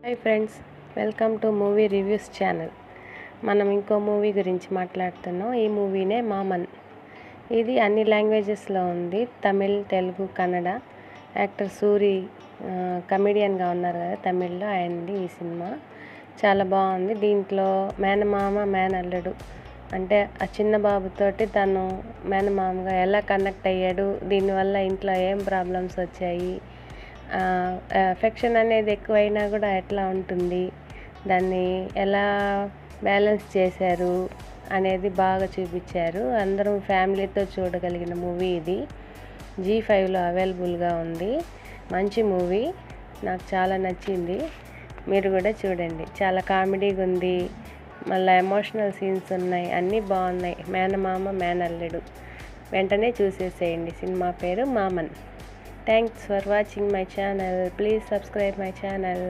Hi friends, welcome to movie reviews channel. మనం ఇంకో movie గురించి మాట్లాడుతున్నాం. ఈ మూవీనే మామన్. ఇది అన్ని లాంగ్వేజెస్లో ఉంది. తమిళ్, తెలుగు, కన్నడ. యాక్టర్ సూరి కమెడియన్గా ఉన్నారు కదా తమిళ్లో, ఆయనది ఈ సినిమా. చాలా బాగుంది. దీంట్లో మేనమామ మేనల్లుడు అంటే ఆ చిన్న బాబుతోటి తను మేనమామగా ఎలా కనెక్ట్ అయ్యాడు, దీనివల్ల ఇంట్లో ఏం ప్రాబ్లమ్స్ వచ్చాయి, ఎఫెక్షన్ అనేది ఎక్కువైనా కూడా ఎట్లా ఉంటుంది, దాన్ని ఎలా బ్యాలెన్స్ చేశారు అనేది బాగా చూపించారు. అందరం ఫ్యామిలీతో చూడగలిగిన మూవీ ఇది. G5లో అవైలబుల్గా ఉంది. మంచి మూవీ, నాకు చాలా నచ్చింది. మీరు కూడా చూడండి. చాలా కామెడీగా ఉంది, మళ్ళీ ఎమోషనల్ సీన్స్ ఉన్నాయి, అన్నీ బాగున్నాయి. మేనమామ మేనల్లుడు వెంటనే చూసేసేయండి. సినిమా పేరు మామన్. Thanks for watching my channel. Please subscribe my channel.